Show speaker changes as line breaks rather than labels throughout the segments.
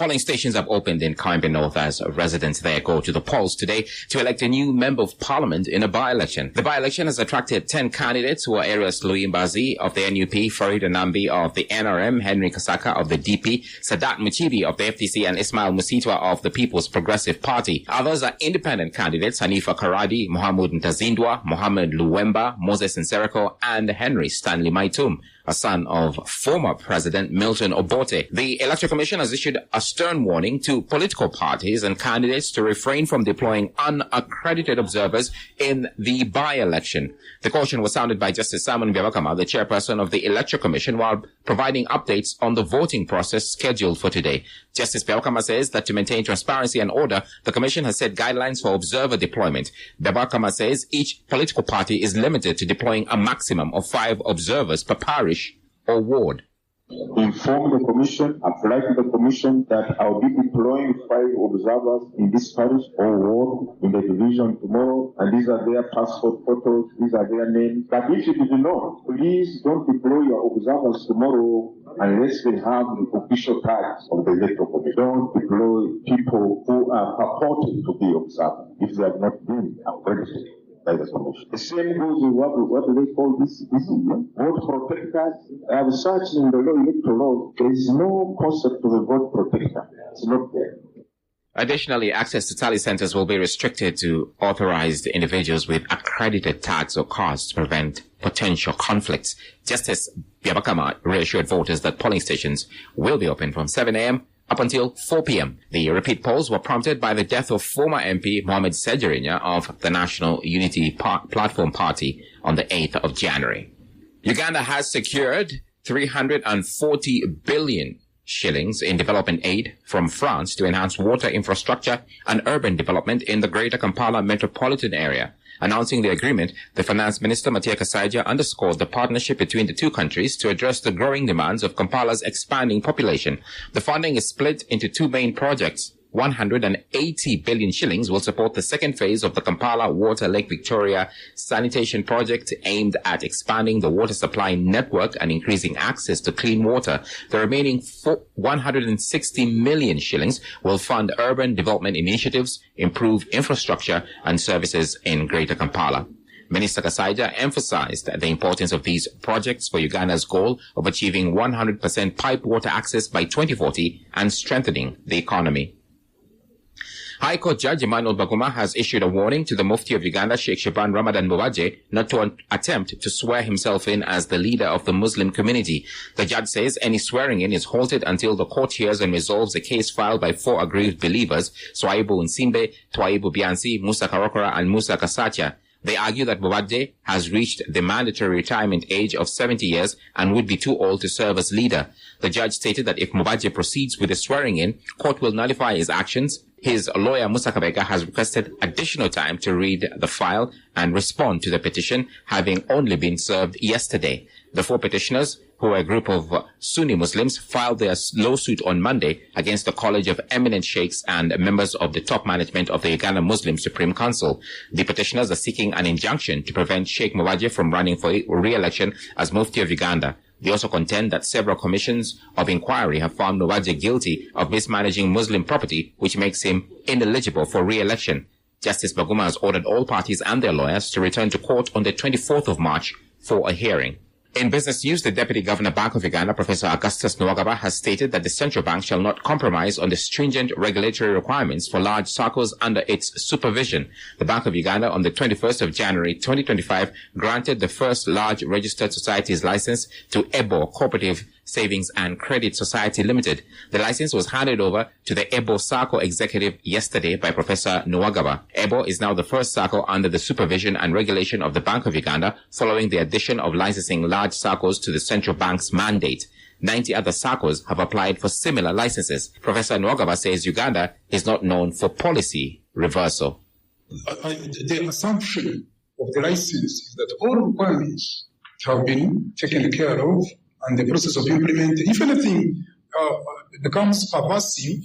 Polling stations have opened in Kawempe North as residents there go to the polls today to elect a new member of parliament in a by-election. The by-election has attracted 10 candidates who are Arius Luyimbazi of the NUP, Farid Anambi of the NRM, Henry Kasaka of the DP, Sadat Muchibi of the FDC, and Ismail Musitwa of the People's Progressive Party. Others are independent candidates Hanifa Karadi, Mohamud Ntazindwa, Mohammed Luwemba, Moses Nsereko, and Henry Stanley Maitum, a son of former President Milton Obote. The Electoral Commission has issued a stern warning to political parties and candidates to refrain from deploying unaccredited observers in the by-election. The caution was sounded by Justice Simon Byabakama, the chairperson of the Electoral Commission, while providing updates on the voting process scheduled for today. Justice Byabakama says that to maintain transparency and order, the Commission has set guidelines for observer deployment. Byabakama says each political party is limited to deploying a maximum of 5 observers per parish or ward.
Inform the Commission, apply to the Commission that I'll be deploying 5 observers in this parish or ward in the division tomorrow, and these are their passport photos, these are their names. But if you did not, please don't deploy your observers tomorrow unless they have the official tags of the Electoral Commission. Don't deploy people who are purported to be observers if they have not been accredited by the Commission. The same goes with what do they call this vote protectors. I have searched in the electoral law. There is no concept of a vote protector. It's not there.
Additionally, access to tally centers will be restricted to authorized individuals with accredited tags or cards to prevent potential conflicts. Justice Byabakama reassured voters that polling stations will be open from 7 a.m. up until 4 p.m. The repeat polls were prompted by the death of former MP Mohamed Sejerinya of the National Unity Platform Party on the 8th of January. Uganda has secured 340 billion shillings in development aid from France to enhance water infrastructure and urban development in the Greater Kampala metropolitan area. Announcing the agreement, the Finance Minister Matia Kasaija underscored the partnership between the two countries to address the growing demands of Kampala's expanding population. The funding is split into 2 main projects. 180 billion shillings will support the second phase of the Kampala Water Lake Victoria sanitation project aimed at expanding the water supply network and increasing access to clean water. The remaining 160 million shillings will fund urban development initiatives, improve infrastructure and services in Greater Kampala. Minister Kasaija emphasized the importance of these projects for Uganda's goal of achieving 100% piped water access by 2040 and strengthening the economy. High Court Judge Emmanuel Baguma has issued a warning to the Mufti of Uganda, Sheikh Shaban Ramadan Mubaje, not to attempt to swear himself in as the leader of the Muslim community. The judge says any swearing in is halted until the court hears and resolves a case filed by 4 aggrieved believers, Swaibu Nsimbe, Twaibu Biansi, Musa Karokora, and Musa Kasacha. They argue that Mubaje has reached the mandatory retirement age of 70 years and would be too old to serve as leader. The judge stated that if Mubaje proceeds with the swearing in, court will nullify his actions. His lawyer, Musa Kabeka, has requested additional time to read the file and respond to the petition, having only been served yesterday. The 4 petitioners, who are a group of Sunni Muslims, filed their lawsuit on Monday against the College of Eminent Sheikhs and members of the top management of the Uganda Muslim Supreme Council. The petitioners are seeking an injunction to prevent Sheikh Mubaje from running for re-election as Mufti of Uganda. They also contend that several commissions of inquiry have found Mubaje guilty of mismanaging Muslim property, which makes him ineligible for re-election. Justice Baguma has ordered all parties and their lawyers to return to court on the 24th of March for a hearing. In business news, the Deputy Governor Bank of Uganda, Professor Augustus Nwagaba, has stated that the central bank shall not compromise on the stringent regulatory requirements for large SACCOs under its supervision. The Bank of Uganda, on the 21st of January 2025, granted the first large registered societies license to EBO Cooperative Savings and Credit Society Limited. The license was handed over to the EBO SACCO executive yesterday by Professor Nwagaba. EBO is now the first SACCO under the supervision and regulation of the Bank of Uganda, following the addition of licensing large SACCOs to the central bank's mandate. 90 other SACCOs have applied for similar licenses. Professor Nwagaba says Uganda is not known for policy reversal.
The assumption of the license is that all requirements have been taken care of and the process of implementing, if anything, becomes pervasive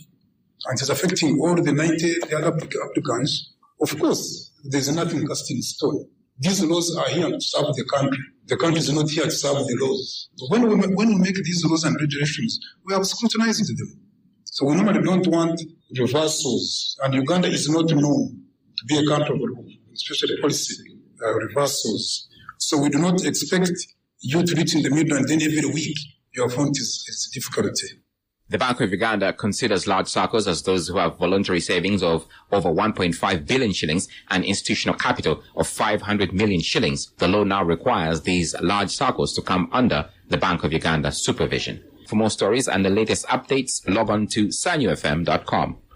and is affecting all the 90 the other applicants, of course, there's nothing cast in stone. These laws are here to serve the country. The country is not here to serve the laws. When we make these laws and regulations, we have scrutinized them. So we normally don't want reversals, and Uganda is not known to be a country of especially policy reversals. So we do not expect you to reach in the middle and then every week your font is difficulty.
The Bank of Uganda considers large SACCOs as those who have voluntary savings of over 1.5 billion shillings and institutional capital of 500 million shillings. The law now requires these large SACCOs to come under the Bank of Uganda supervision. For more stories and the latest updates, log on to sanufm.com.